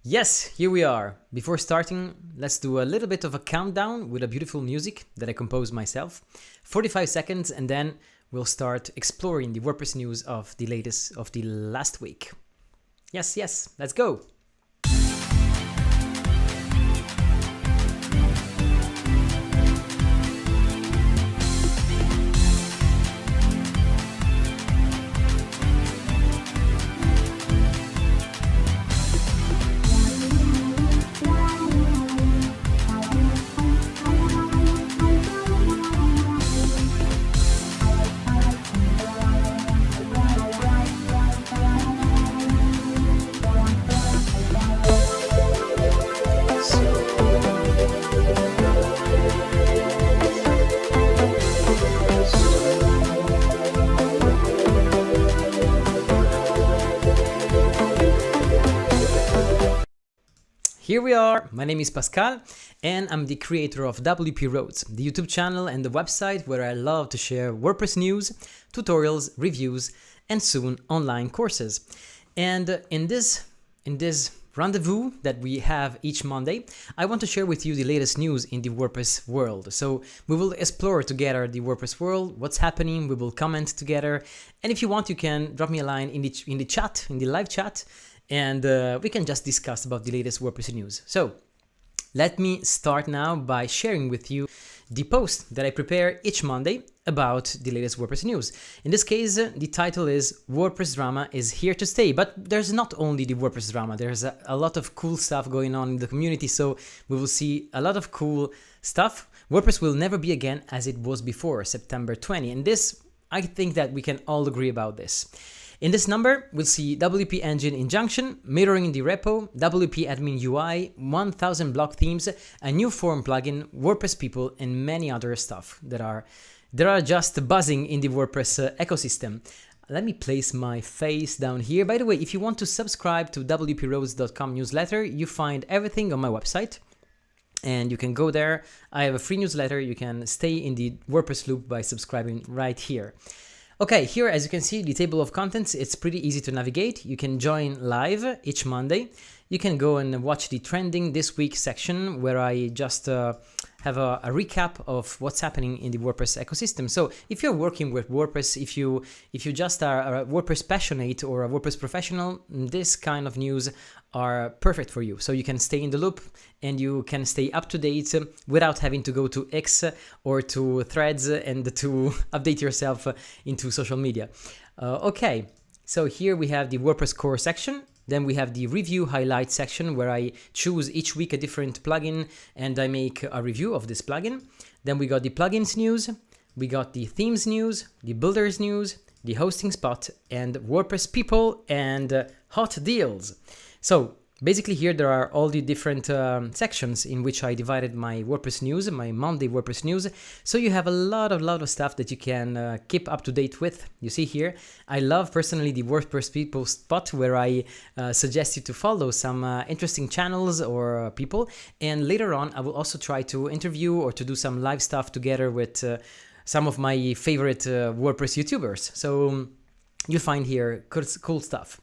Yes, here we are. Before starting, let's do a little bit of a countdown with a beautiful music that I composed myself. 45 seconds, and then we'll start exploring the WordPress news of the last week. Yes, let's go. Here we are. My name is Pascal and I'm the creator of WP Roads, the YouTube channel and the website where I love to share WordPress news, tutorials, reviews, and soon online courses. And in this rendezvous that we have each Monday, I want to share with you the latest news in the WordPress world. So we will explore together the WordPress world, what's happening, we will comment together. And if you want, you can drop me a line in the chat, in the live chat, and we can just discuss about the latest WordPress news. So let me start now by sharing with you the post that I prepare each Monday about the latest WordPress news. In this case, the title is WordPress drama is here to stay, but there's not only the WordPress drama, there's a lot of cool stuff going on in the community, so we will see a lot of cool stuff. WordPress will never be again as it was before September 20, and this, I think that we can all agree about this. In this number, we'll see WP Engine injunction, mirroring in the repo, WP Admin UI, 1000 block themes, a new form plugin, WordPress people, and many other stuff that are just buzzing in the WordPress ecosystem. Let me place my face down here. By the way, if you want to subscribe to wproads.com newsletter, you find everything on my website. And you can go there. I have a free newsletter. You can stay in the WordPress loop by subscribing right here. Okay, here as you can see, the table of contents, it's pretty easy to navigate. You can join live each Monday. You can go and watch the trending this week section where I just have a recap of what's happening in the WordPress ecosystem. So if you're working with WordPress, if you just are a WordPress passionate or a WordPress professional, this kind of news are perfect for you. So you can stay in the loop and you can stay up to date without having to go to X or to Threads and to update yourself into social media. Okay, so here we have the WordPress core section. Then we have the review highlight section where I choose each week a different plugin and I make a review of this plugin. Then we got the plugins news, we got the themes news, the builders news, the hosting spot, and WordPress people and hot deals. So basically here there are all the different sections in which I divided my WordPress news, my Monday WordPress news. So you have a lot of stuff that you can keep up to date with. You see here, I love personally the WordPress people spot where I suggest you to follow some interesting channels or people. And later on, I will also try to interview or to do some live stuff together with some of my favorite WordPress YouTubers. So you'll find here cool stuff.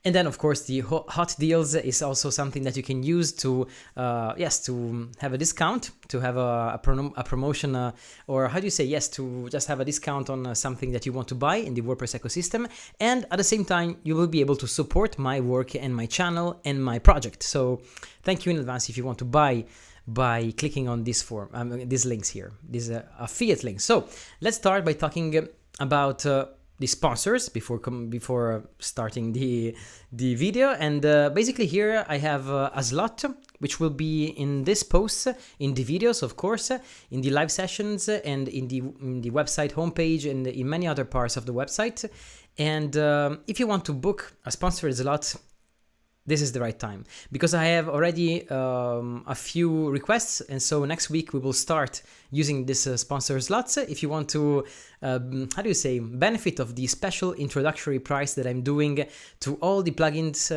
And then, of course, the hot deals is also something that you can use to, to have a discount, to have a promotion, or how do you say, yes, to just have a discount on something that you want to buy in the WordPress ecosystem. And at the same time, you will be able to support my work and my channel and my project. So thank you in advance if you want to buy by clicking on this form, these links here, these affiliate links. So let's start by talking about the sponsors before starting the video. And basically here I have a slot which will be in this post, in the videos, of course, in the live sessions, and in the website homepage, and in many other parts of the website. And if you want to book a sponsored slot, this is the right time, because I have already a few requests, and so next week we will start using this sponsor slots. If you want to, benefit of the special introductory price that I'm doing to all the plugins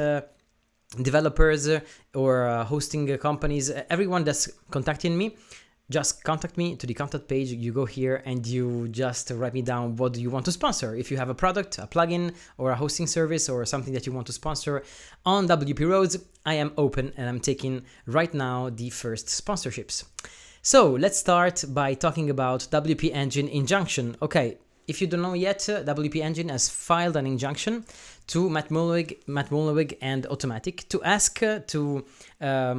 developers or hosting companies, everyone that's contacting me, just contact me to the contact page. You go here and you just write me down what do you want to sponsor. If you have a product, a plugin, or a hosting service, or something that you want to sponsor on WP Roads, I am open and I'm taking right now the first sponsorships. So let's start by talking about WP Engine injunction. Okay, if you don't know yet, WP Engine has filed an injunction to Matt Mullenweg and Automatic to ask to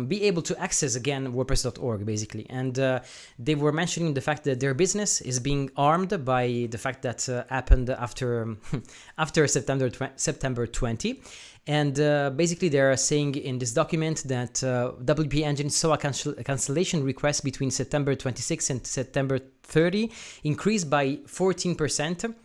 be able to access again WordPress.org basically. And they were mentioning the fact that their business is being armed by the fact that happened after after September 20. And basically they're saying in this document that WP Engine saw a cancellation request between September 26 and September 30 increased by 14%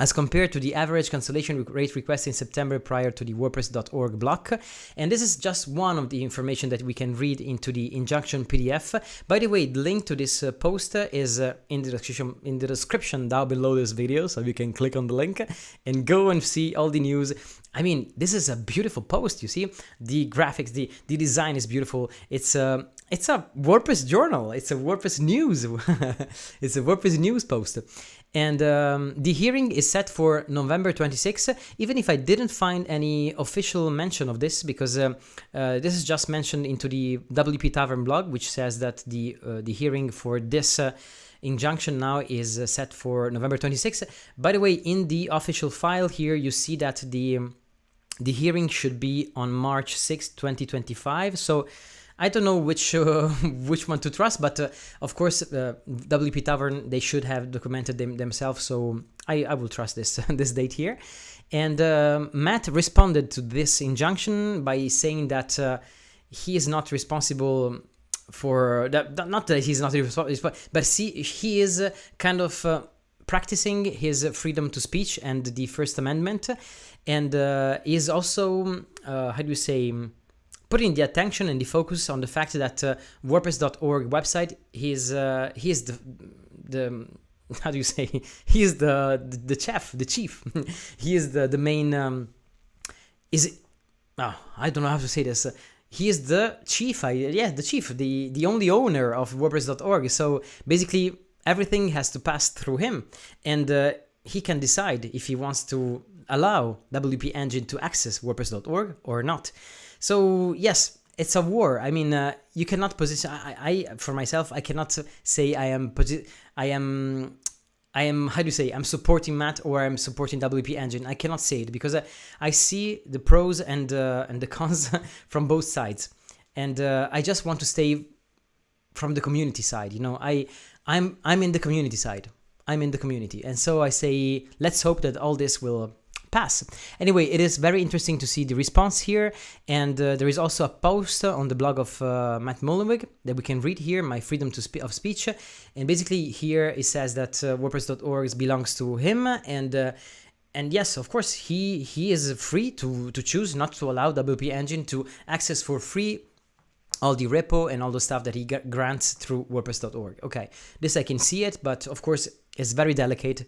as compared to the average cancellation rate request in September prior to the WordPress.org block. And this is just one of the information that we can read into the injunction PDF. By the way, the link to this post is in the description down below this video, so you can click on the link and go and see all the news. I mean, this is a beautiful post, you see? The graphics, the design is beautiful. It's a WordPress journal. It's a WordPress news. It's a WordPress news post. And the hearing is set for November 26, even if I didn't find any official mention of this, because this is just mentioned into the WP Tavern blog, which says that the hearing for this injunction now is set for November 26. By the way, in the official file here, you see that the hearing should be on March 6, 2025. So I don't know which one to trust, but of course, WP Tavern, they should have documented themselves, so I will trust this this date here. And Matt responded to this injunction by saying that he is not responsible for that. Not that he's not responsible, but he is kind of practicing his freedom to speech and the First Amendment, and is also how do you say, putting the attention and the focus on the fact that WordPress.org website, he is the how do you say, he is the chief. He is the main I don't know how to say this. He is the chief, the only owner of WordPress.org. So basically everything has to pass through him, and he can decide if he wants to allow WP Engine to access WordPress.org or not. So yes, it's a war. I mean, you cannot position. I for myself, I cannot say I am. How do you say? I'm supporting Matt or I'm supporting WP Engine. I cannot say it because I see the pros and the cons from both sides, and I just want to stay from the community side. You know, I'm in the community side. I'm in the community, and so I say let's hope that all this will pass. Anyway, it is very interesting to see the response here, and there is also a post on the blog of Matt Mullenweg that we can read here, my freedom of speech, and basically here it says that WordPress.org belongs to him, and yes, of course, he is free to choose not to allow WP Engine to access for free all the repo and all the stuff that he grants through WordPress.org. Okay, this I can see it, but of course it's very delicate.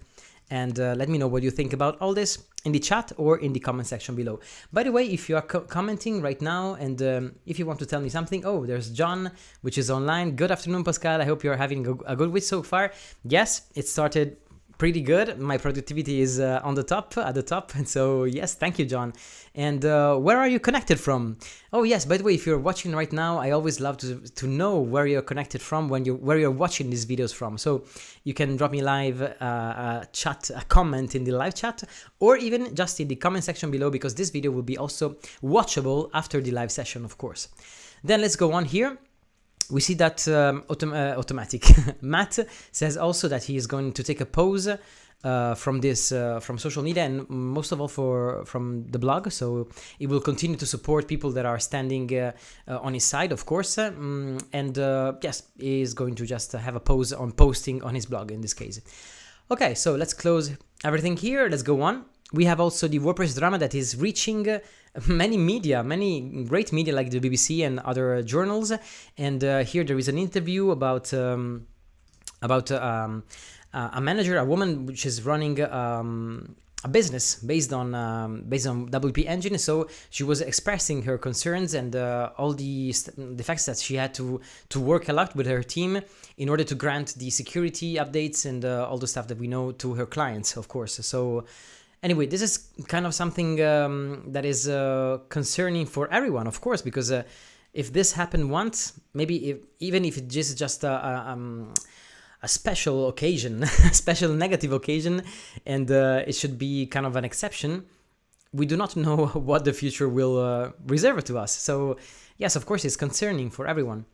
And let me know what you think about all this in the chat or in the comment section below. By the way, if you are commenting right now and if you want to tell me something, oh, there's John, which is online. Good afternoon, Pascal. I hope you're having a good week so far. Yes, it started pretty good. My productivity is at the top, and so yes, thank you, John. And where are you connected from? Oh yes, by the way, if you're watching right now, I always love to know where you're connected from where you're watching these videos from. So you can drop me live a comment in the live chat, or even just in the comment section below, because this video will be also watchable after the live session, of course. Then let's go on here. We see that Automatic Matt says also that he is going to take a pause from social media, and most of all from the blog. So he will continue to support people that are standing on his side, of course. Yes, he is going to just have a pause on posting on his blog in this case. Okay, so let's close everything here. Let's go on. We have also the WordPress drama that is reaching many great media like the BBC and other journals. And here there is an interview about a manager, a woman which is running a business based on WP Engine. So she was expressing her concerns and all the facts that she had to work a lot with her team in order to grant the security updates and all the stuff that we know to her clients, of course. So anyway, this is kind of something that is concerning for everyone, of course, because if this happened once, maybe even if it's just a special occasion, a special negative occasion, and it should be kind of an exception, we do not know what the future will reserve to us. So yes, of course, it's concerning for everyone.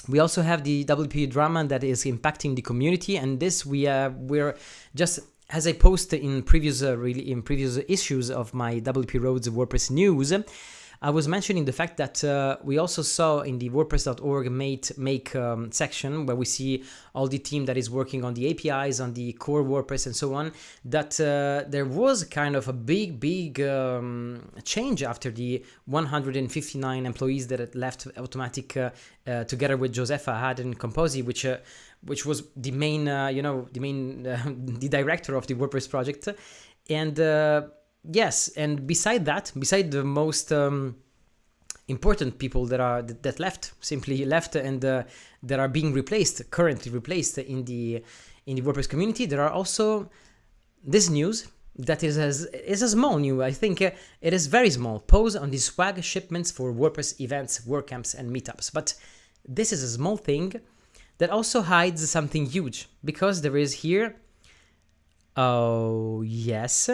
We also have the WP drama that is impacting the community, and this we're just, as I posted in previous issues of my WP Roads WordPress news, I was mentioning the fact that we also saw in the WordPress.org make section, where we see all the team that is working on the APIs, on the core WordPress and so on, that there was kind of a big change after the 159 employees that had left Automatic together with Josefa Had and Composi, which was the main, the director of the WordPress project. And yes, and beside the most important people that simply left, and that are being currently replaced in the WordPress community, there are also this news that is a small news. I think it is very small. Pause on the swag shipments for WordPress events, WordCamps, and meetups. But this is a small thing that also hides something huge, because there is here. Oh yes.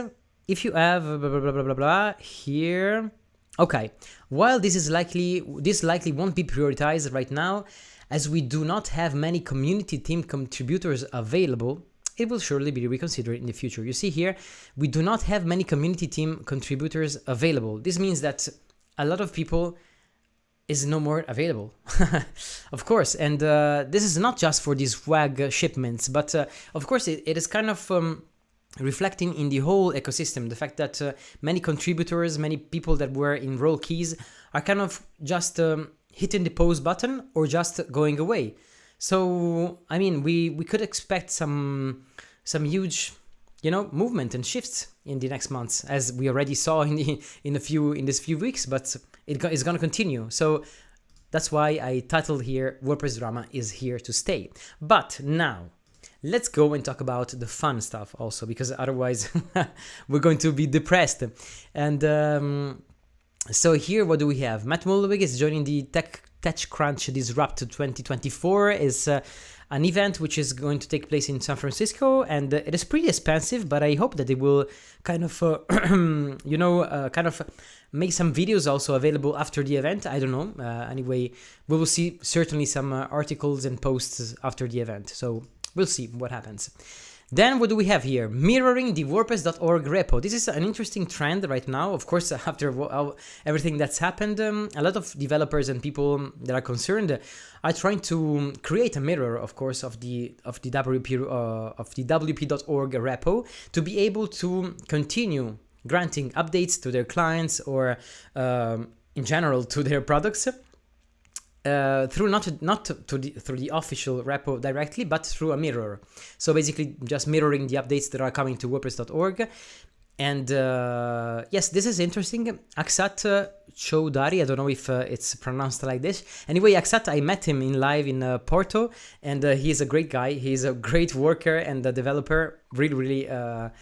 If you have blah, blah, blah, blah, blah, blah, here, okay. While this likely won't be prioritized right now, as we do not have many community team contributors available, it will surely be reconsidered in the future. You see here, we do not have many community team contributors available. This means that a lot of people is no more available, of course. And this is not just for these swag shipments, but of course it is kind of reflecting in the whole ecosystem, the fact that many contributors, many people that were in role keys are kind of just hitting the pause button or just going away. So I mean, we could expect some huge, movement and shifts in the next months, as we already saw in these few weeks, but it's gonna continue. So that's why I titled here WordPress drama is here to stay. But now let's go and talk about the fun stuff also, because otherwise we're going to be depressed. And so here, what do we have? Matt Mulwig is joining the TechCrunch Disrupt 2024. Is an event which is going to take place in San Francisco, and it is pretty expensive, but I hope that they will kind of, kind of make some videos also available after the event. I don't know. Anyway, we will see certainly some articles and posts after the event. So we'll see what happens. Then what do we have here? Mirroring the WordPress.org repo. This is an interesting trend right now. Of course, after everything that's happened, a lot of developers and people that are concerned are trying to create a mirror, of course, of the WP.org repo, to be able to continue granting updates to their clients, or in general to their products. Through through the official repo directly, but through a mirror. So basically just mirroring the updates that are coming to WordPress.org. And yes, this is interesting. Aksat Choudhury, I don't know if it's pronounced like this. Anyway, Aksat, I met him in live in Porto, and he's a great guy. He's a great worker and a developer. Really, a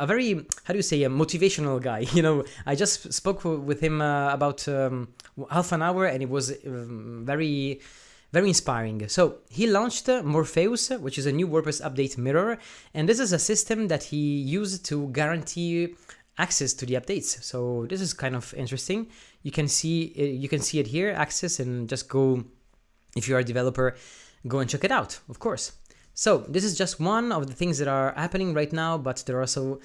very, how do you say, a motivational guy. I just spoke with him about half an hour, and it was very, very inspiring. So he launched Morpheus, which is a new WordPress update mirror, and this is a system that he used to guarantee access to the updates. So this is kind of interesting. You can see it here, access, and just go, if you are a developer, go and check it out, of course. So this is just one of the things that are happening right now, but there are also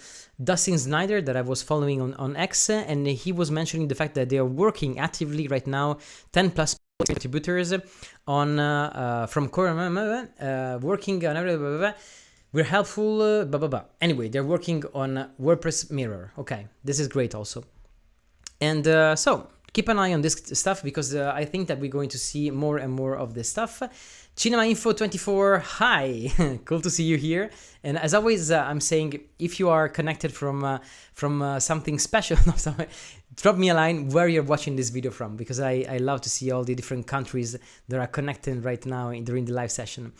Dustin Snyder that I was following on X, and he was mentioning the fact that they are working actively right now, 10 plus contributors on from core, working on we're helpful, blah blah blah. Anyway, they're working on WordPress Mirror. Okay, this is great also. And so keep an eye on this stuff, because I think that we're going to see more and more of this stuff. Cinema Info 24, hi, cool to see you here. And as always, I'm saying, if you are connected from something special, drop me a line where you're watching this video from, because I love to see all the different countries that are connected right now during the live session.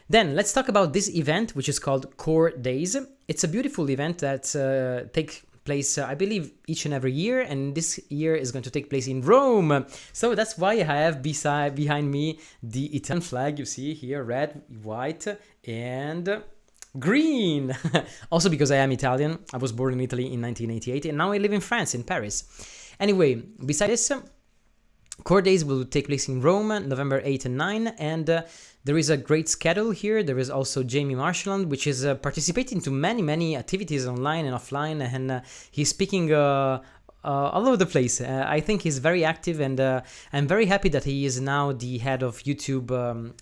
Then let's talk about this event, which is called Core Days. It's a beautiful event that takes place, I believe, each and every year, and this year is going to take place in Rome. So that's why I have behind me the Italian flag. You see here, red, white, and green. Also because I am Italian. I was born in Italy in 1988, and now I live in France, in Paris. Anyway, besides this, Core Days will take place in Rome, November 8 and 9, and there is a great schedule here. There is also Jamie Marshland, which is participating to many activities online and offline, and he's speaking all over the place. I think he's very active, and I'm very happy that he is now the head of YouTube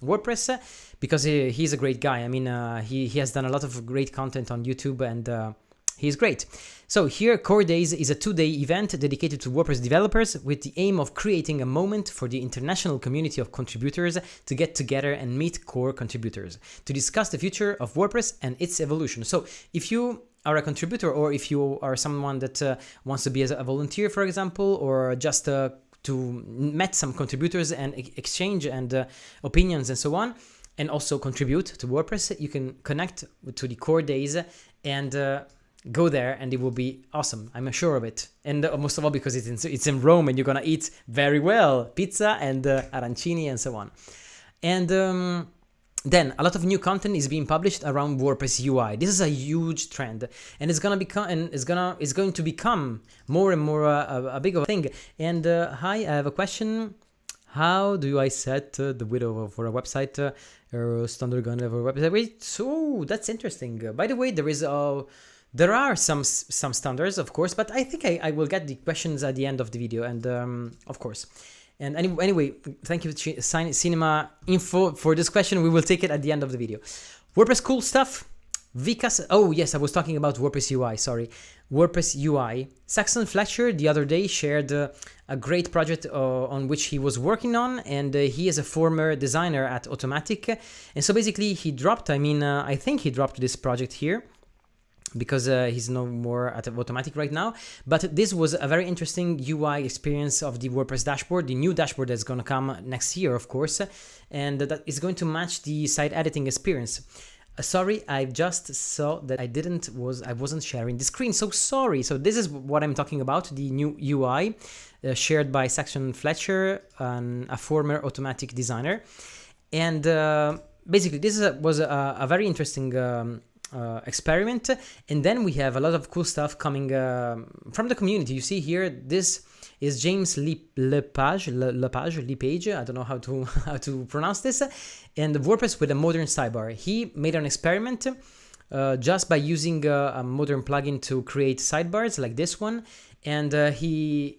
WordPress, because he's a great guy. I mean, he has done a lot of great content on YouTube, and he's great. So here, Core Days is a 2-day event dedicated to WordPress developers, with the aim of creating a moment for the international community of contributors to get together and meet core contributors to discuss the future of WordPress and its evolution. So if you are a contributor, or if you are someone that wants to be a volunteer, for example, or just to meet some contributors and exchange and opinions and so on, and also contribute to WordPress, you can connect to the Core Days and go there, and it will be awesome. I'm sure of it. And most of all, because it's in Rome, and you're gonna eat very well, pizza and arancini and so on. And then a lot of new content is being published around WordPress UI. This is a huge trend, and it's going to become more and more a bigger thing. And hi, I have a question. How do I set the width for a website? Standard gun level website. Wait, so that's interesting. By the way, there are some standards, of course, but I think I will get the questions at the end of the video, and of course. And anyway, thank you, Cinema Info, for this question. We will take it at the end of the video. WordPress cool stuff. Vicas. Oh yes, I was talking about WordPress UI. Sorry, WordPress UI. Saxon Fletcher the other day shared a great project on which he was working on, and he is a former designer at Automatic, and so basically he dropped. I think he dropped this project here, because he's no more at Automatic right now. But this was a very interesting UI experience of the WordPress dashboard, the new dashboard that's going to come next year, of course, and that is going to match the site editing experience. Sorry, I just saw that I wasn't sharing the screen, so sorry. So this is what I'm talking about, the new UI shared by Saxon Fletcher, a former Automatic designer. And basically this was a very interesting experiment. And then we have a lot of cool stuff coming from the community. You see here, this is James Lepage, I don't know how to pronounce this, and WordPress with a modern sidebar. He made an experiment just by using a modern plugin to create sidebars like this one, and he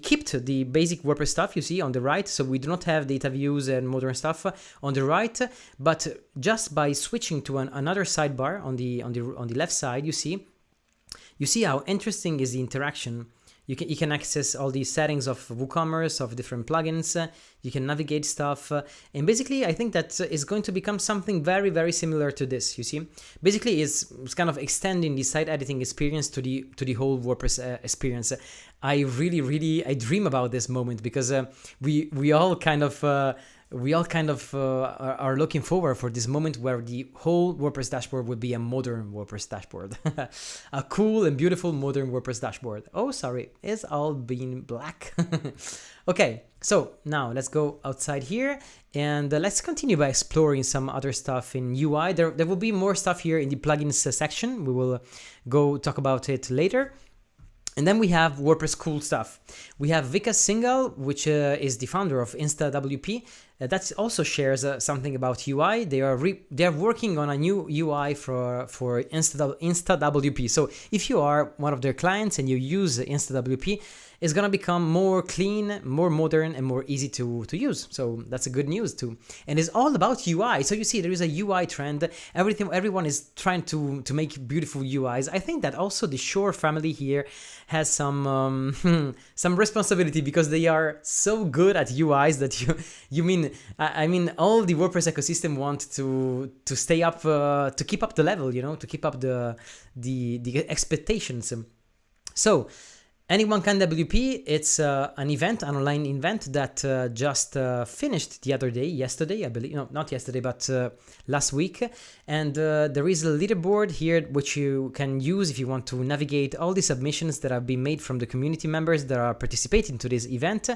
kept the basic WordPress stuff you see on the right, so we do not have data views and modern stuff on the right, but just by switching to another sidebar on the left side, you see how interesting is the interaction. You can access all the settings of WooCommerce, of different plugins, you can navigate stuff, and basically I think that is going to become something very, very similar to this, you see. Basically it's kind of extending the site editing experience to the whole WordPress experience. I dream about this moment, because we all kind of are looking forward for this moment where the whole WordPress dashboard would be a modern WordPress dashboard. A cool and beautiful modern WordPress dashboard. Oh, sorry, it's all been black. Okay, so now let's go outside here, and let's continue by exploring some other stuff in UI. There will be more stuff here in the plugins section. We will go talk about it later. And then we have WordPress cool stuff. We have Vikas Singhal, which is the founder of InstaWP. That also shares something about UI. They are working on a new UI for InstaWP. So if you are one of their clients and you use InstaWP, is gonna become more clean, more modern, and more easy to use. So that's a good news too. And it's all about UI. So you see, there is a UI trend. Everyone is trying to make beautiful UIs. I think that also the Shore family here has some some responsibility, because they are so good at UIs that I mean all the WordPress ecosystem want to stay up, to keep up the level, to keep up the expectations. So Anyone Can WP, it's an event, an online event that just finished the other day, yesterday, I believe. No, not yesterday, but last week. And there is a leaderboard here which you can use if you want to navigate all the submissions that have been made from the community members that are participating to this event.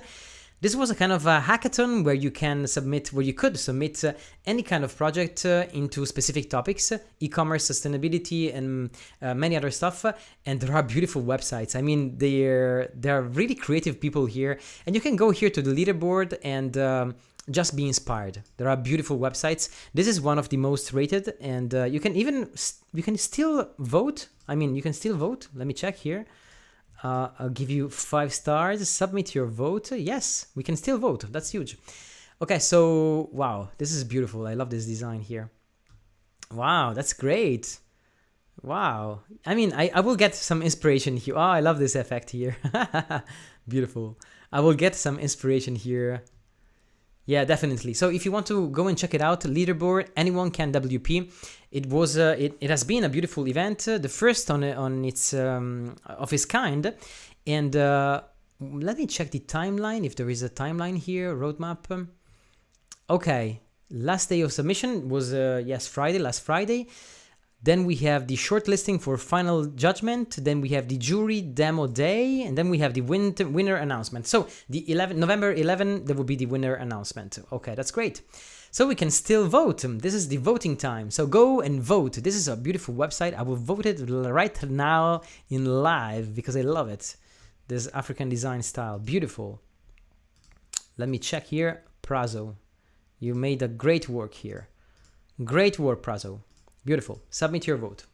This was a kind of a hackathon where you could submit any kind of project into specific topics, e-commerce, sustainability, and many other stuff. And there are beautiful websites. I mean, there are really creative people here, and you can go here to the leaderboard and just be inspired. There are beautiful websites. This is one of the most rated, and you can still vote. I mean, you can still vote. Let me check here. I'll give you 5 stars. Submit your vote. Yes, we can still vote. That's huge. Okay, so wow, this is beautiful. I love this design here. Wow, that's great. Wow. I mean, I will get some inspiration here. Oh, I love this effect here. Beautiful. I will get some inspiration here. Yeah, definitely. So if you want to go and check it out, leaderboard, Anyone Can WP. It was it has been a beautiful event, the first on its of its kind. And let me check the timeline, if there is a timeline here, roadmap. Okay, last day of submission was last Friday. Then we have the shortlisting for final judgment. Then we have the jury demo day, and then we have the winner announcement. So the November 11, there will be the winner announcement. Okay, that's great. So we can still vote. This is the voting time. So go and vote. This is a beautiful website. I will vote it right now in live because I love it. This African design style, beautiful. Let me check here. Prazo, you made a great work here. Great work, Prazo. Beautiful. Submit your vote.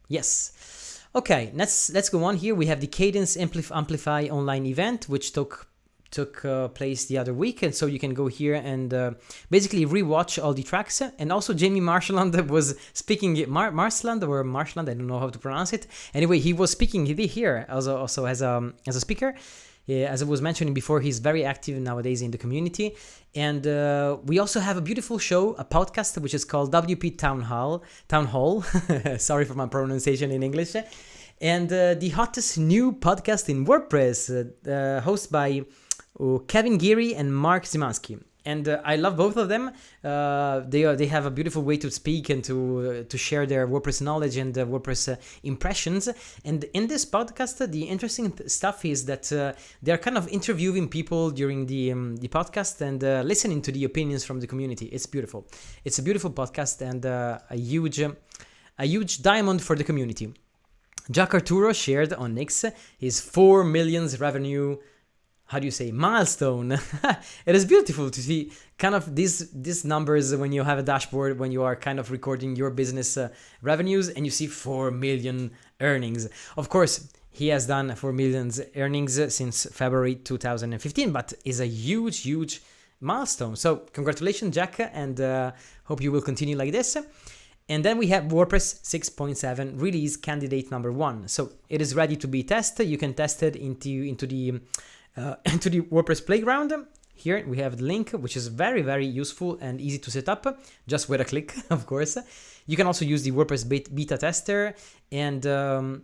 Yes. Okay, let's go on here. We have the Cadence Amplify online event, which took place the other week, and so you can go here and basically rewatch all the tracks. And also Jamie Marshland was speaking. Marshland, I don't know how to pronounce it. Anyway, he was speaking here also as a speaker. Yeah, as I was mentioning before, he's very active nowadays in the community. And we also have a beautiful show, a podcast, which is called WP Town Hall. Sorry for my pronunciation in English. And the hottest new podcast in WordPress, hosted by Kevin Geary and Mark Zimanski. And I love both of them. They have a beautiful way to speak and to share their WordPress knowledge and WordPress impressions. And in this podcast, the interesting stuff is that they're kind of interviewing people during the podcast and listening to the opinions from the community. It's beautiful. It's a beautiful podcast and a huge diamond for the community. Jack Arturo shared on Nix his 4 million revenue. How do you say, milestone? It is beautiful to see kind of these numbers when you have a dashboard, when you are kind of recording your business revenues and you see 4 million earnings. Of course, he has done 4 million earnings since February 2015, but is a huge milestone. So congratulations, Jack, and hope you will continue like this. And then we have WordPress 6.7 release candidate number 1. So it is ready to be tested. You can test it into the WordPress playground. Here we have the link, which is very useful and easy to set up, just with a click, of course. You can also use the WordPress beta tester. And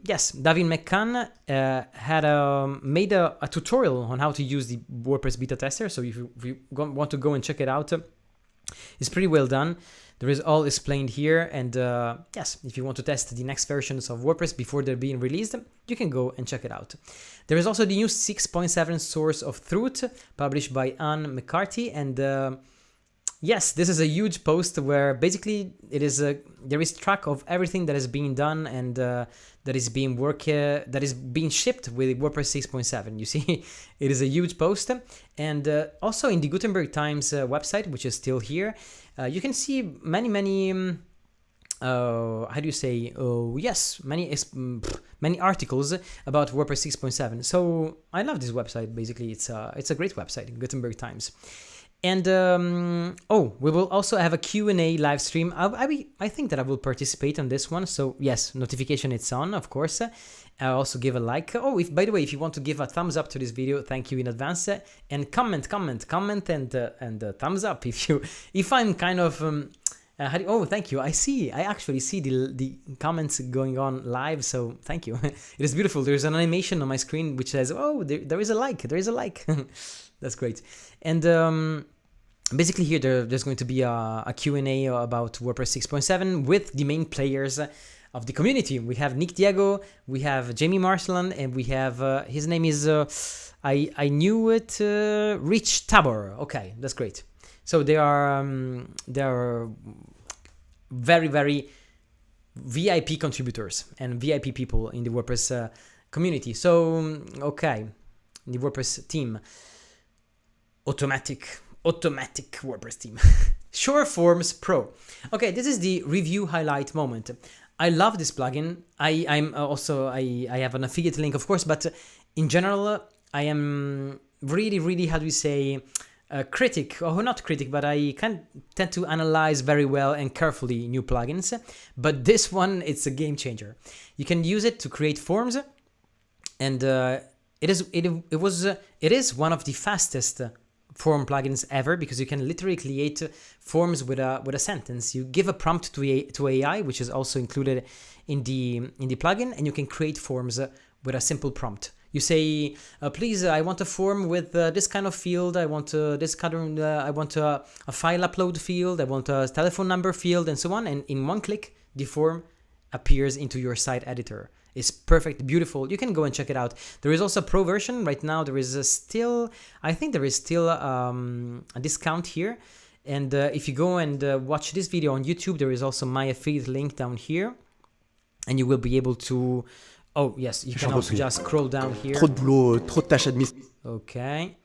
yes, David McCann had made a tutorial on how to use the WordPress beta tester. So if you want to go and check it out, it's pretty well done. There is all explained here, and yes, if you want to test the next versions of WordPress before they're being released, you can go and check it out. There is also the new 6.7 source of truth published by Anne McCarthy, and yes, this is a huge post where basically there is track of everything that is being done and that is being shipped with WordPress 6.7. You see, it is a huge post, and also in the Gutenberg Times website, which is still here, you can see many how do you say, yes, many articles about WordPress 6.7. So I love this website. Basically, it's a great website, Gutenberg Times. And we will also have a Q&A live stream. I think that I will participate on this one. So yes, notification it's on, of course. I'll also give a like. By the way, if you want to give a thumbs up to this video, thank you in advance. And comment, and thumbs up if I'm kind of thank you. I actually see the comments going on live, so thank you. It is beautiful. There's an animation on my screen which says, there is a like. That's great. And basically here there's going to be a Q&A about WordPress 6.7 with the main players of the community. We have Nick Diego, we have Jamie Marsland, and we have his name is I knew it, Rich Tabor. Okay, that's great. So they are very, very VIP contributors and VIP people in the WordPress community. So okay, the WordPress team, automatic WordPress team. Shore Forms Pro. Okay, this is the review highlight moment. I love this plugin. I have an affiliate link, of course, but in general, I am really, how do we say, critic, or not critic, but I can tend to analyze very well and carefully new plugins. But this one, it's a game changer. You can use it to create forms, and it is one of the fastest form plugins ever, because you can literally create forms with a sentence. You give a prompt to AI, which is also included in the plugin, and you can create forms with a simple prompt. You say, please, I want a form with this kind of field. I want this kind. I want a file upload field. I want a telephone number field, and so on. And in one click, the form appears into your site editor. It's perfect, beautiful. You can go and check it out. There is also a pro version right now. There is I think there is still a discount here. And if you go and watch this video on YouTube, there is also my affiliate link down here, and you will be able to. Oh yes, you can also just scroll down here. Trop de boulot, trop de tâches administratives. Okay.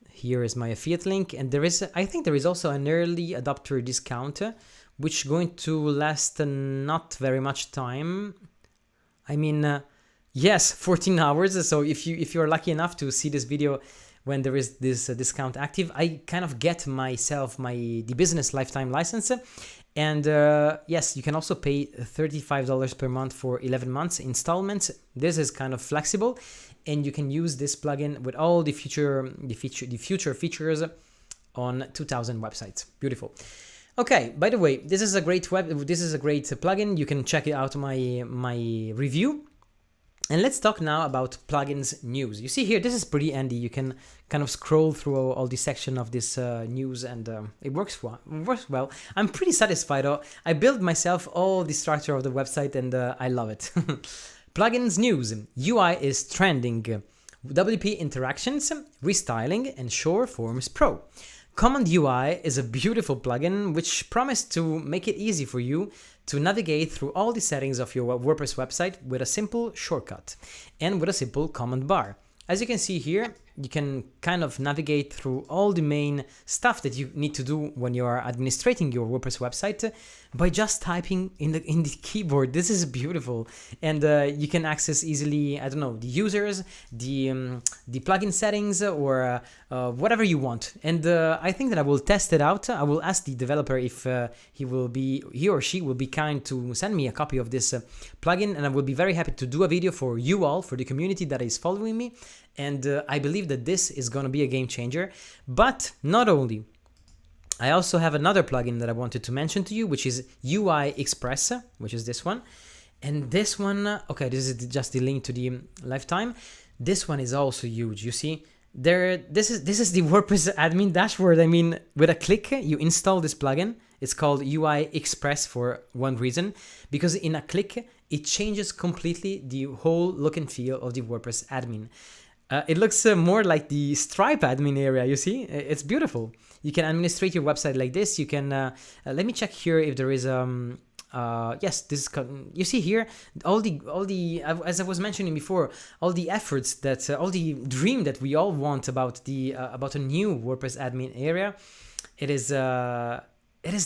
Here is my affiliate link, and I think there is also an early adopter discount, which is going to last not very much time. I mean, yes, 14 hours. So if you're lucky enough to see this video when there is this discount active, I kind of get myself the business lifetime license. And yes, you can also pay $35 per month for 11 months installments. This is kind of flexible, and you can use this plugin with all the future features on 2,000 websites. Beautiful. Okay, by the way, this is a great plugin. You can check it out my review. And let's talk now about plugins news. You see here, this is pretty handy. You can kind of scroll through all the section of this news, and it works well. I'm pretty satisfied. I built myself all the structure of the website, and I love it. Plugins news. UI is trending. WP interactions, restyling, and Shore Forms Pro. Command UI is a beautiful plugin which promised to make it easy for you to navigate through all the settings of your WordPress website with a simple shortcut and with a simple command bar. As you can see here, you can kind of navigate through all the main stuff that you need to do when you are administrating your WordPress website by just typing in the keyboard. This is beautiful, and you can access easily, I don't know, the users, the plugin settings, or whatever you want. And I think that I will test it out. I will ask the developer if he or she will be kind to send me a copy of this plugin, and I will be very happy to do a video for you all, for the community that is following me. And I believe that this is going to be a game changer. But not only, I also have another plugin that I wanted to mention to you, which is UI Express, which is this one. And this one, okay, this is just the link to the lifetime. This one is also huge. You see, this is the WordPress admin dashboard. I mean, with a click, you install this plugin. It's called UI Express for one reason, because in a click, it changes completely the whole look and feel of the WordPress admin. It looks more like the Stripe admin area, you see? It's beautiful. You can administrate your website like this. You can, let me check here if there is, yes, this, you see here, all the, as I was mentioning before, all the efforts that, all the dream that we all want about about a new WordPress admin area, it is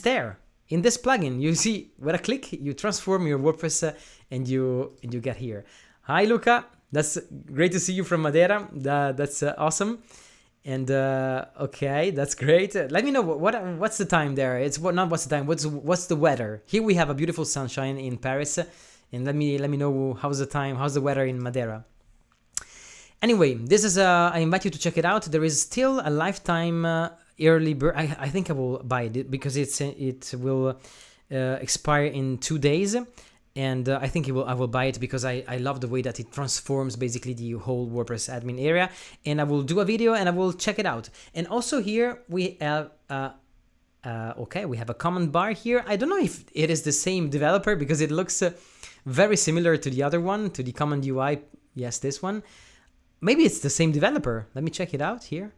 there. in this plugin, you see with a click, you transform your WordPress and you get here. Hi, Luca. That's great to see you from Madeira. That's awesome. And okay, that's great. Let me know what's the time there. It's not what's the time. What's the weather? Here we have a beautiful sunshine in Paris, and let me know how's the time. How's the weather in Madeira? Anyway, this is I invite you to check it out. There is still a lifetime early bird. I think I will buy it because it will expire in 2 days. And I think I will buy it because I love the way that it transforms basically the whole WordPress admin area. And I will do a video and I will check it out. And also here we have okay, we have a comment bar here. I don't know if it is the same developer because it looks very similar to the other one, to the command UI. Yes, this one. Maybe it's the same developer. Let me check it out here.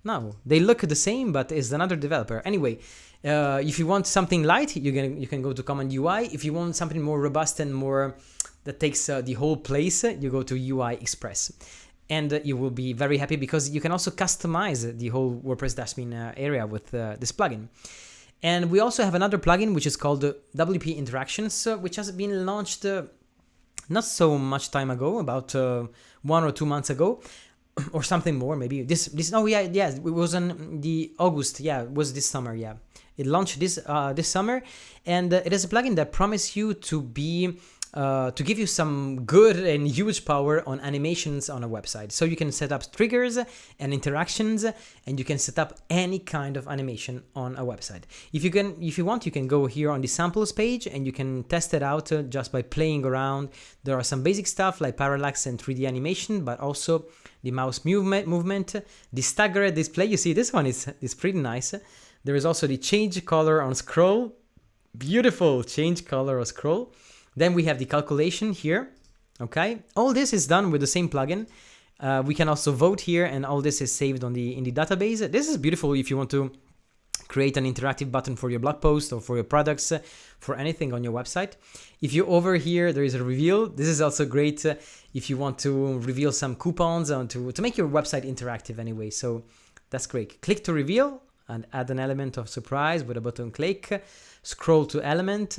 No, they look the same, but it's another developer. Anyway, if you want something light, you can go to Command UI. If you want something more robust and more that takes the whole place, you go to UI Express. And you will be very happy because you can also customize the whole WordPress dashboard area with this plugin. And we also have another plugin which is called WP Interactions, which has been launched not so much time ago, about 1 or 2 months ago. Or something more, maybe this oh yeah, it was on the August, yeah, it was this summer, yeah, it launched this summer, and it is a plugin that promises you to be to give you some good and huge power on animations on a website. So you can set up triggers and interactions, and you can set up any kind of animation on a website. If you want, you can go here on the samples page and you can test it out just by playing around. There are some basic stuff like parallax and 3D animation, but also the mouse movement, the staggered display. You see, this one is pretty nice. There is also the change color on scroll. Beautiful change color on scroll. Then we have the calculation here. Okay, all this is done with the same plugin. We can also vote here, and all this is saved in the database. This is beautiful if you want to create an interactive button for your blog post or for your products, for anything on your website. If you over here, there is a reveal. This is also great if you want to reveal some coupons to make your website interactive anyway. So that's great. Click to reveal and add an element of surprise with a button click. Scroll to element.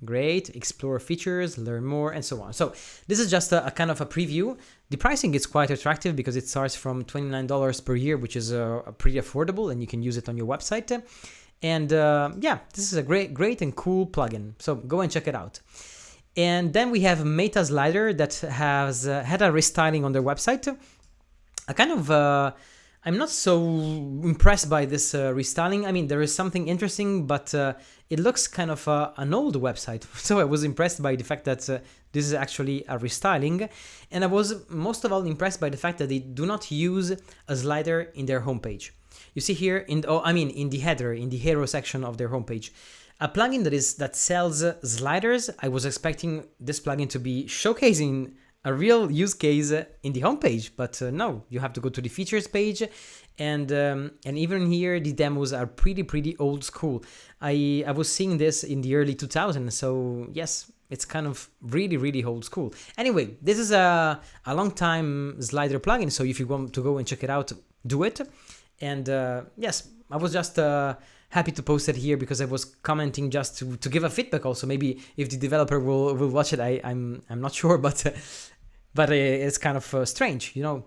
Great. Explore features, learn more, and so on. So this is just a kind of a preview. The pricing is quite attractive because it starts from $29 per year, which is pretty affordable, and you can use it on your website. And yeah, this is a great and cool plugin. So go and check it out. And then we have Meta Slider that has had a restyling on their website. A kind of I'm not so impressed by this restyling. I mean, there is something interesting, but it looks kind of an old website. So I was impressed by the fact that this is actually a restyling. And I was most of all impressed by the fact that they do not use a slider in their homepage. You see here, in the header, in the hero section of their homepage. A plugin that sells sliders, I was expecting this plugin to be showcasing a real use case in the homepage, but no, you have to go to the features page, and even here the demos are pretty old school. I was seeing this in the early 2000s, so yes, it's kind of really old school. Anyway, this is a long time slider plugin, so if you want to go and check it out, do it. And yes, I was just happy to post it here because I was commenting just to give a feedback. Also, maybe if the developer will watch it, I'm not sure, but it's kind of strange, you know.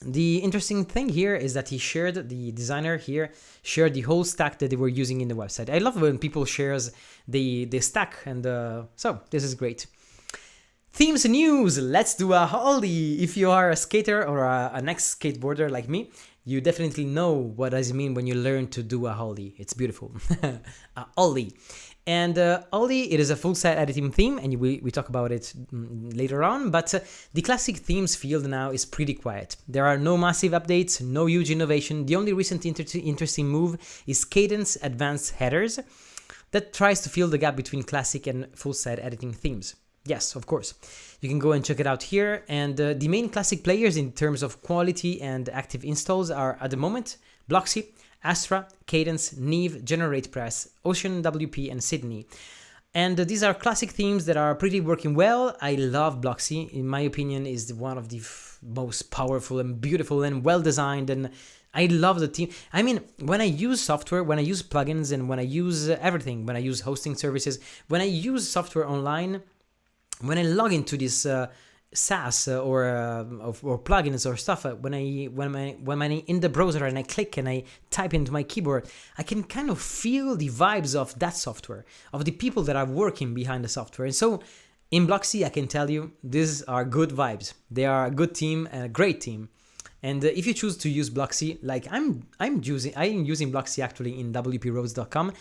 The interesting thing here is that the designer here shared the whole stack that they were using in the website. I love when people shares the stack, and so this is great. Themes news. Let's do a holly. If you are a skater or an ex-skateboarder like me, you definitely know what does it mean when you learn to do a holly. It's beautiful. A holly. And Ollie, it is a full site editing theme, and we talk about it later on, but the classic themes field now is pretty quiet. There are no massive updates, no huge innovation. The only recent interesting move is Cadence Advanced Headers that tries to fill the gap between classic and full site editing themes. Yes, of course. You can go and check it out here. And the main classic players in terms of quality and active installs are, at the moment, Bloxy, Astra, Cadence, Neve, GeneratePress, Ocean WP, and Sydney. And these are classic themes that are pretty working well. I love Bloxy. In my opinion, is one of the most powerful and beautiful and well-designed, and I love the theme. I mean, when I use software, when I use plugins, and when I use everything, when I use hosting services, when I use software online, when I log into this SaaS or plugins or stuff, when I'm in the browser and I click and I type into my keyboard, I can kind of feel the vibes of that software, of the people that are working behind the software. And so in Bloxy, I can tell you, these are good vibes. They are a good team and a great team. And if you choose to use Bloxy, like I'm using Bloxy actually in wproads.com,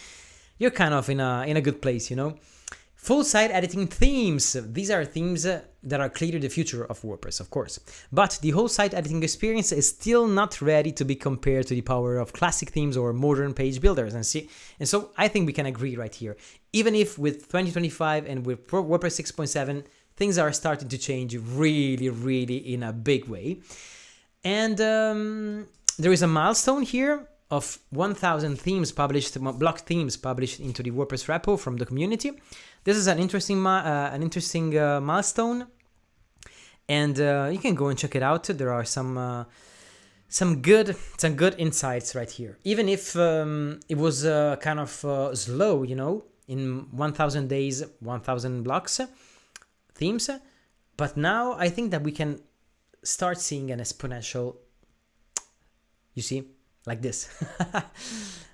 you're kind of in a good place, you know. Full site editing themes. These are themes that are clearly the future of WordPress, of course. But the whole site editing experience is still not ready to be compared to the power of classic themes or modern page builders. And so I think we can agree right here. Even if with 2025 and with WordPress 6.7, things are starting to change really, really in a big way. And there is a milestone here of 1,000 themes published, block themes published into the WordPress repo from the community. This is an interesting milestone, and you can go and check it out. There are some good insights right here. Even if it was kind of slow, you know, in 1,000 days, 1,000 blocks themes, but now I think that we can start seeing an exponential. You see, like this.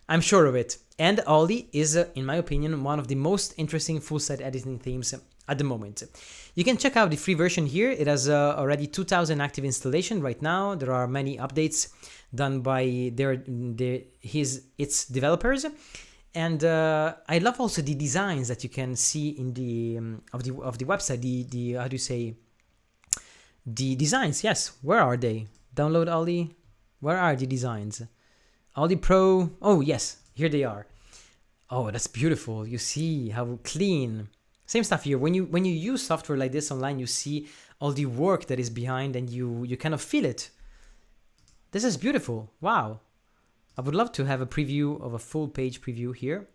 I'm sure of it. And Ollie is, in my opinion, one of the most interesting full site editing themes at the moment. You can check out the free version here. It has already 2,000 active installation right now. There are many updates done by its developers. And I love also the designs that you can see in the of the website. The how do you say? The designs. Yes, where are they? Download Ollie. Where are the designs? Ollie Pro. Oh yes, here they are. Oh, that's beautiful. You see how clean. Same stuff here. When you use software like this online, you see all the work that is behind, and you kind of feel it. This is beautiful. Wow. I would love to have a preview of a full page preview here.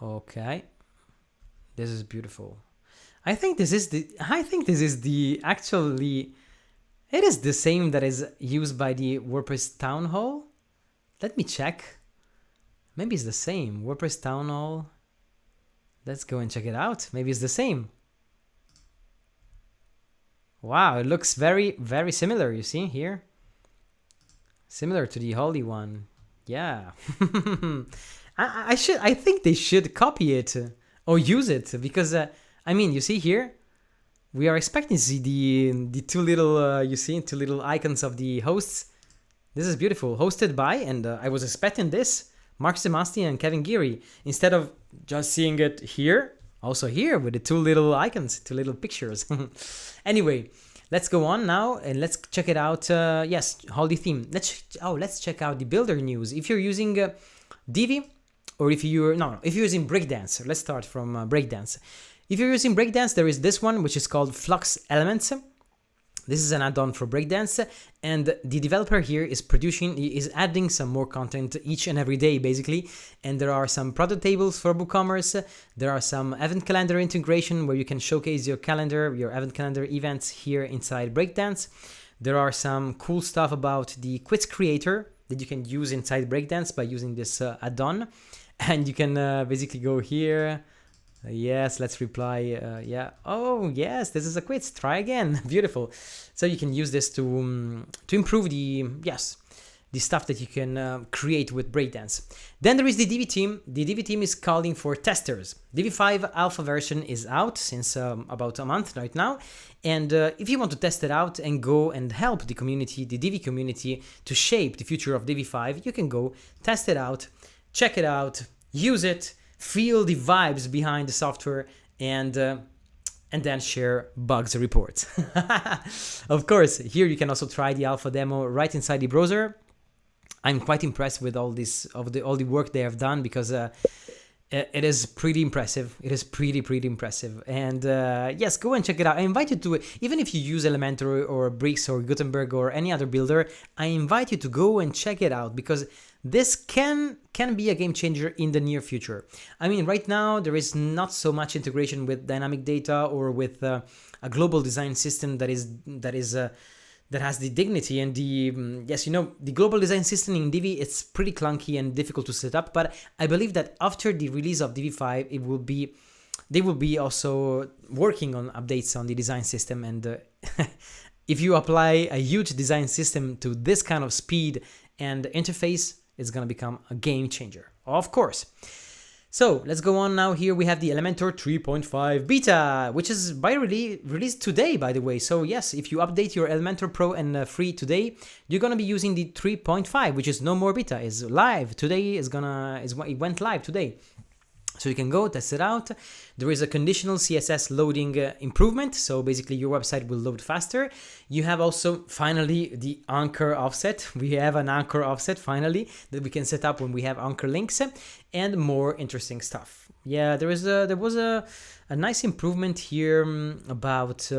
Okay. This is beautiful. I think this is the actually, it is the same that is used by the WordPress Town Hall. Let me check. Maybe it's the same. WordPress Town Hall. Let's go and check it out. Maybe it's the same. Wow, it looks very, very similar. You see here? Similar to the Holy one. Yeah. I think they should copy it or use it, because I mean, you see here, we are expecting to see the two little two little icons of the hosts. This is beautiful. Hosted by, and I was expecting this, Mark Semasti and Kevin Geary, instead of just seeing it here, also here with the two little icons, two little pictures. Anyway, let's go on now and let's check it out. Yes, Holy theme. Let's check out the builder news. If you're using Divi, or if you're using Breakdance, let's start from Breakdance. If you're using Breakdance, there is this one, which is called Flux Elements. This is an add-on for Breakdance, and the developer here is adding some more content each and every day, basically. And there are some product tables for WooCommerce. There are some event calendar integration where you can showcase your calendar, your event calendar events here inside Breakdance. There are some cool stuff about the quiz creator that you can use inside Breakdance by using this add-on. And you can basically go here. Yes, let's reply. Yeah. Oh, yes, this is a quiz. Try again. Beautiful. So you can use this to improve the stuff that you can create with Breakdance. Then there is the Divi team. The Divi team is calling for testers. Divi 5 alpha version is out since about a month right now. And if you want to test it out and go and help the community, the Divi community, to shape the future of Divi 5, you can go test it out, check it out, use it, feel the vibes behind the software, and then share bugs reports. Of course, here you can also try the alpha demo right inside the browser. I'm quite impressed with all the work they have done, because It is pretty impressive. It is pretty impressive. And yes, go and check it out. I invite you to, even if you use Elementor or Bricks or Gutenberg or any other builder, I invite you to go and check it out, because this can be a game changer in the near future. I mean, right now there is not so much integration with dynamic data or with a global design system that has the dignity and the yes, the global design system in Divi. It's pretty clunky and difficult to set up, but I believe that after the release of Divi 5, they will be also working on updates on the design system. And if you apply a huge design system to this kind of speed and interface, it's gonna become a game changer, of course. So let's go on now. Here we have the Elementor 3.5 beta, which is released today, by the way. So yes, if you update your Elementor Pro and Free today, you're gonna be using the 3.5, which is no more beta, is live today. It went live today. So you can go test it out. There is a conditional CSS loading improvement. So basically your website will load faster. You have also finally the anchor offset. We have an anchor offset finally that we can set up when we have anchor links, and more interesting stuff. Yeah, there was a nice improvement here about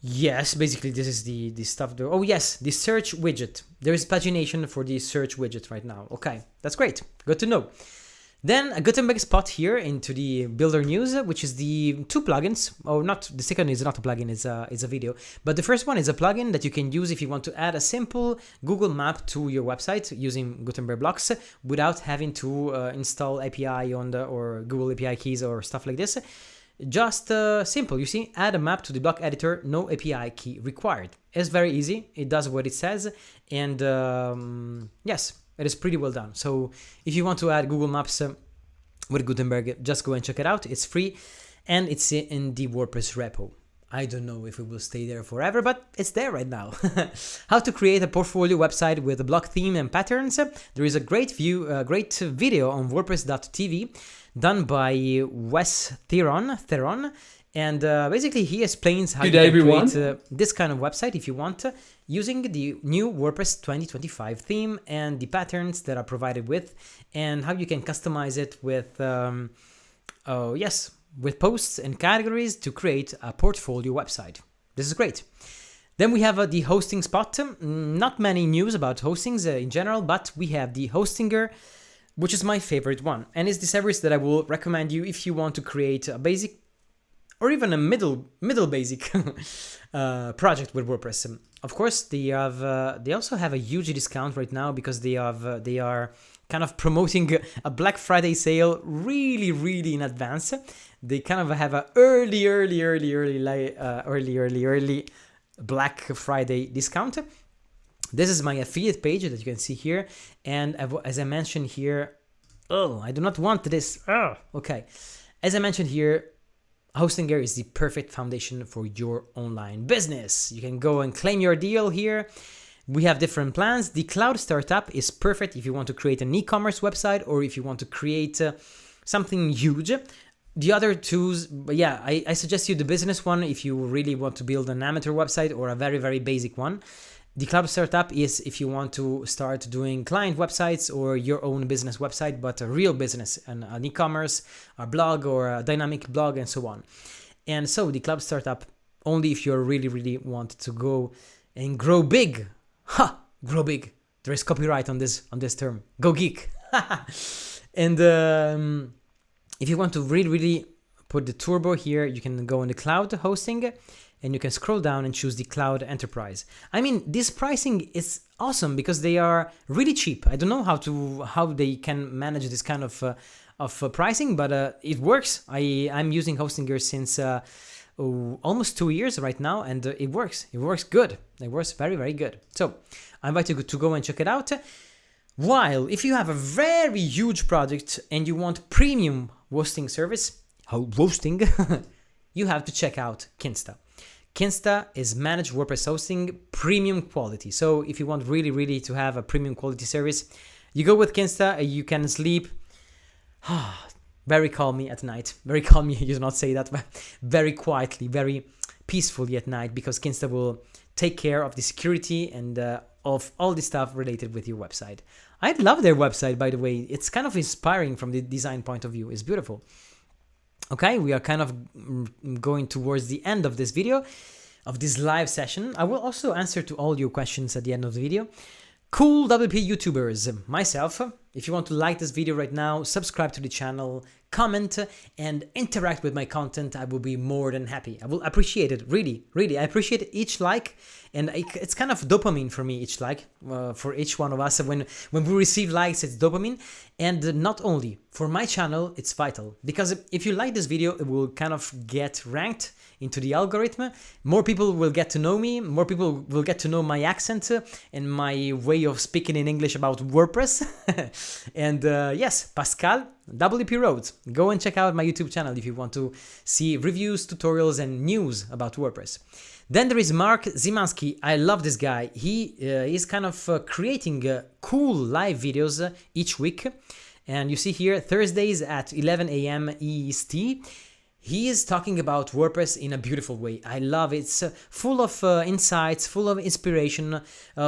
yes, basically this is the stuff there. Oh yes, the search widget. There is pagination for the search widget right now. Okay, that's great. Good to know. Then a Gutenberg spot here into the builder news, which is the two plugins. Oh, not the second is not a plugin, it's a video. But the first one is a plugin that you can use if you want to add a simple Google map to your website using Gutenberg blocks without having to install API or Google API keys or stuff like this. Just simple, you see, add a map to the block editor, no API key required. It's very easy, it does what it says, and yes, it is pretty well done. So if you want to add Google Maps with Gutenberg, just go and check it out. It's free and it's in the WordPress repo. I don't know if it will stay there forever, but it's there right now. How to create a portfolio website with a block theme and patterns. There is a great video on WordPress.tv done by Wes Theron. And basically he explains how you can create this kind of website if you want, using the new WordPress 2025 theme and the patterns that are provided with, and how you can customize it with, with posts and categories to create a portfolio website. This is great. Then we have the hosting spot. Not many news about hostings in general, but we have the Hostinger, which is my favorite one. And it's the service that I will recommend you if you want to create a basic or even a middle basic project with WordPress. Of course, they also have a huge discount right now because they are kind of promoting a Black Friday sale really in advance. They kind of have a early Black Friday discount. This is my affiliate page that you can see here, and as I mentioned here, I do not want this. Okay, as I mentioned here, Hostinger is the perfect foundation for your online business. You can go and claim your deal here. We have different plans. The Cloud Startup is perfect if you want to create an e-commerce website or if you want to create something huge. The other tools, I suggest you the business one if you really want to build an amateur website or a very basic one. The Cloud Startup is if you want to start doing client websites or your own business website, but a real business, an e-commerce, a blog or a dynamic blog and so on. And so the Cloud Startup, only if you really want to go and grow big. Grow big. There is copyright on this term. Go geek. And if you want to really put the turbo here, you can go on the cloud hosting, and you can scroll down and choose the Cloud Enterprise. I mean, this pricing is awesome because they are really cheap. I don't know how they can manage this kind of pricing, but it works. I'm using Hostinger since almost 2 years right now, and it works. It works good. It works very good. So I invite you to go and check it out. While if you have a very huge project and you want premium hosting service, you have to check out Kinsta. Kinsta is managed WordPress hosting premium quality. So if you want really to have a premium quality service, you go with Kinsta. You can sleep very calmly at night. Very calmly, you do not say that, but very quietly, very peacefully at night, because Kinsta will take care of the security and of all the stuff related with your website. I love their website, by the way. It's kind of inspiring from the design point of view. It's beautiful. Okay, we are kind of going towards the end of this video, of this live session. I will also answer to all your questions at the end of the video. Cool WP YouTubers, myself. If you want to like this video right now, subscribe to the channel, comment, and interact with my content, I will be more than happy. I will appreciate it, really, really. I appreciate each like, and it's kind of dopamine for me, each like, for each one of us. When we receive likes, it's dopamine. And not only, for my channel, it's vital. Because if you like this video, it will kind of get ranked into the algorithm. More people will get to know me, more people will get to know my accent and my way of speaking in English about WordPress. And yes, Pascal, WP Roads. Go and check out my YouTube channel if you want to see reviews, tutorials, and news about WordPress. Then there is Mark Zimanski. I love this guy. He is kind of creating cool live videos each week. And you see here, Thursdays at 11 a.m. EST. He is talking about WordPress in a beautiful way. I love it. It's full of insights, full of inspiration,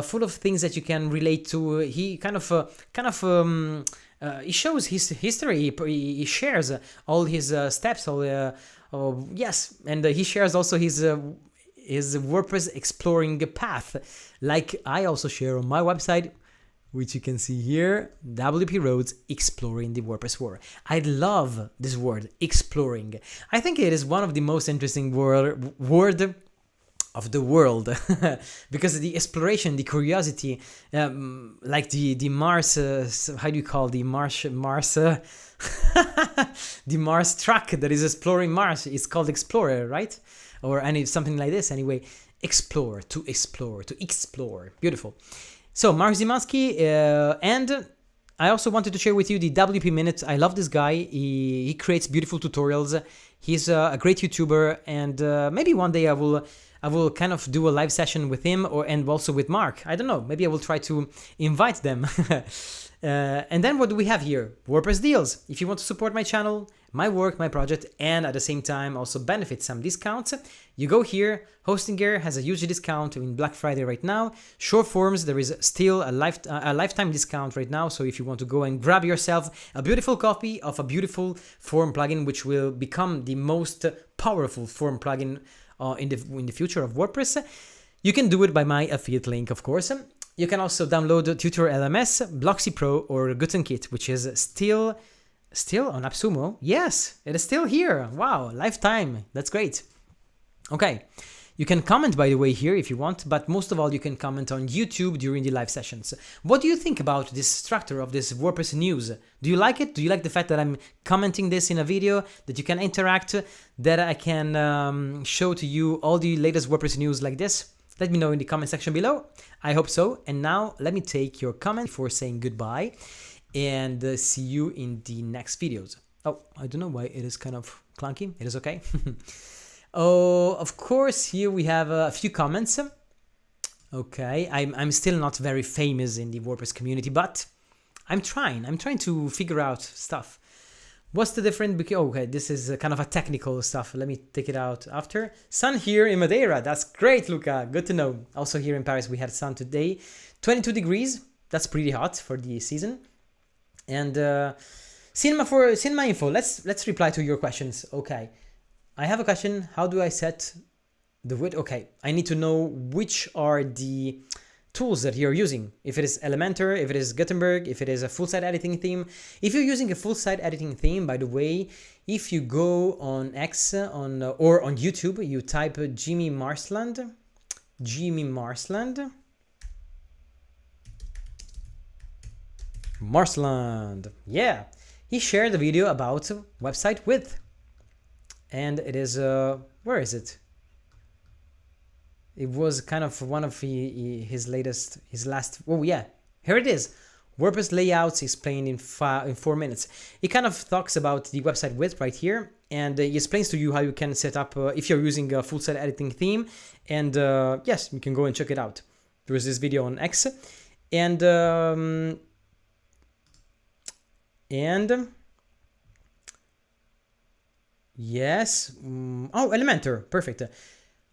full of things that you can relate to. He he shows his history. He shares all his steps. Yes, and he shares also his WordPress exploring path, like I also share on my website, which you can see here, WP Roads, exploring the WordPress world. I love this word, exploring. I think it is one of the most interesting word of the world because the exploration, the curiosity, like the Mars, how do you call the Mars, the Mars truck that is exploring Mars, it's called Explorer, right? Or something like this. Anyway, explore, to explore. Beautiful. So Mark Zimanski, and I also wanted to share with you the WP Minute. I love this guy. He creates beautiful tutorials. He's a great YouTuber, and maybe one day I will kind of do a live session with him and also with Mark. I don't know. Maybe I will try to invite them. And then what do we have here? WordPress deals. If you want to support my channel, my work, my project, and at the same time also benefit some discounts, you go here. Hostinger has a huge discount in Black Friday right now. Short forms, there is still a lifetime discount right now. So if you want to go and grab yourself a beautiful copy of a beautiful form plugin, which will become the most powerful form plugin in the future of WordPress, you can do it by my affiliate link, of course. You can also download Tutor LMS, Bloxy Pro, or GutenKit, which is still on AppSumo. Yes, it is still here. Wow, lifetime. That's great. Okay. You can comment, by the way, here if you want, but most of all, you can comment on YouTube during the live sessions. What do you think about this structure of this WordPress news? Do you like it? Do you like the fact that I'm commenting this in a video, that you can interact, that I can show to you all the latest WordPress news like this? Let me know in the comment section below. I hope so. And now let me take your comment before saying goodbye and see you in the next videos. Oh, I don't know why it is kind of clunky. It is okay. Oh, of course, here we have a few comments. Okay, I'm still not very famous in the WordPress community, but I'm trying to figure out stuff. What's the difference? Okay, this is kind of a technical stuff. Let me take it out after. Sun here in Madeira. That's great, Luca. Good to know. Also here in Paris, we had sun today. 22 degrees. That's pretty hot for the season. And cinema info. Let's reply to your questions. Okay. I have a question. How do I set the width? Okay, I need to know which are the tools that you're using. If it is Elementor, if it is Gutenberg, if it is a full site editing theme. If you're using a full site editing theme, by the way, if you go on X or on YouTube, you type Jimmy Marsland. Yeah, he shared a video about website width. And it is, where is it? It was kind of one of his last, oh yeah, here it is. WordPress layouts explained in 4 minutes. It kind of talks about the website width right here. And he explains to you how you can set up, if you're using a full site editing theme. And yes, you can go and check it out. There is this video on X. And yes. Oh, Elementor. Perfect.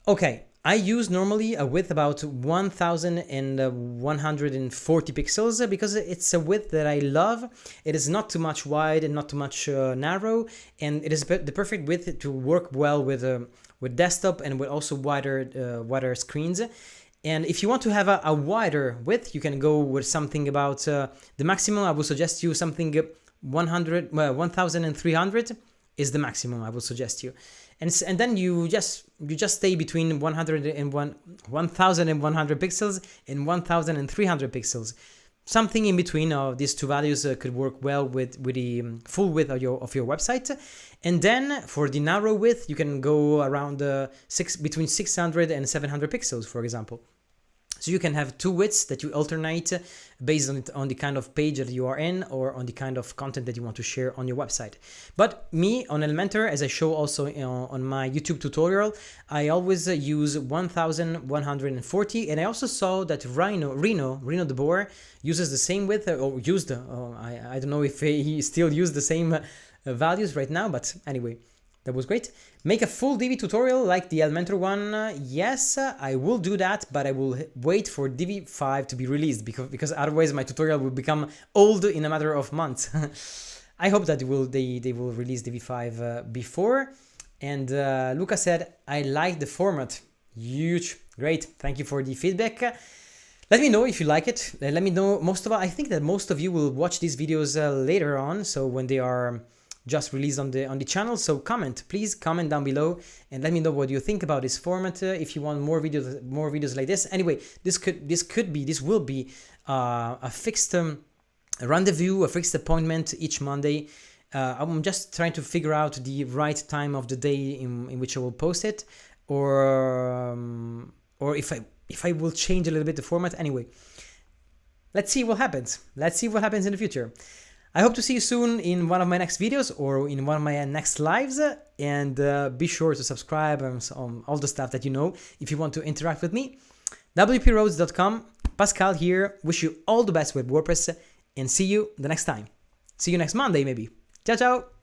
Okay. I use normally a width about 1140 pixels because it's a width that I love. It is not too much wide and not too much narrow, and it is the perfect width to work well with desktop and with also wider screens. And if you want to have a wider width, you can go with something about the maximum. I will suggest you something 1300 is the maximum I will suggest you. And then you just stay between 1100 pixels and 1300 pixels. Something in between of these two values could work well with the full width of your website. And then for the narrow width, you can go around between 600 and 700 pixels, for example. So you can have two widths that you alternate based on the kind of page that you are in or on the kind of content that you want to share on your website. But me, on Elementor, as I show also on my YouTube tutorial, I always use 1140, and I also saw that Reno de Boer uses the same width, or used, I don't know if he still used the same values right now, but anyway. That was great. Make a full Divi tutorial like the Elementor one. Yes, I will do that, but I will wait for Divi 5 to be released because otherwise my tutorial will become old in a matter of months. I hope that they will release Divi 5 before. And Luca said, I like the format. Huge. Great. Thank you for the feedback. Let me know if you like it. Let me know. I think that most of you will watch these videos later on. So when they are just released on the channel, so please comment down below and let me know what you think about this format. If you want more videos like this. Anyway, this will be a fixed rendezvous, a fixed appointment each Monday. I'm just trying to figure out the right time of the day in which I will post it, or if I will change a little bit the format. Anyway, let's see what happens. Let's see what happens in the future. I hope to see you soon in one of my next videos or in one of my next lives, and be sure to subscribe and all the stuff that you know if you want to interact with me. wproads.com, Pascal here, wish you all the best with WordPress, and see you the next time. See you next Monday maybe. Ciao, ciao!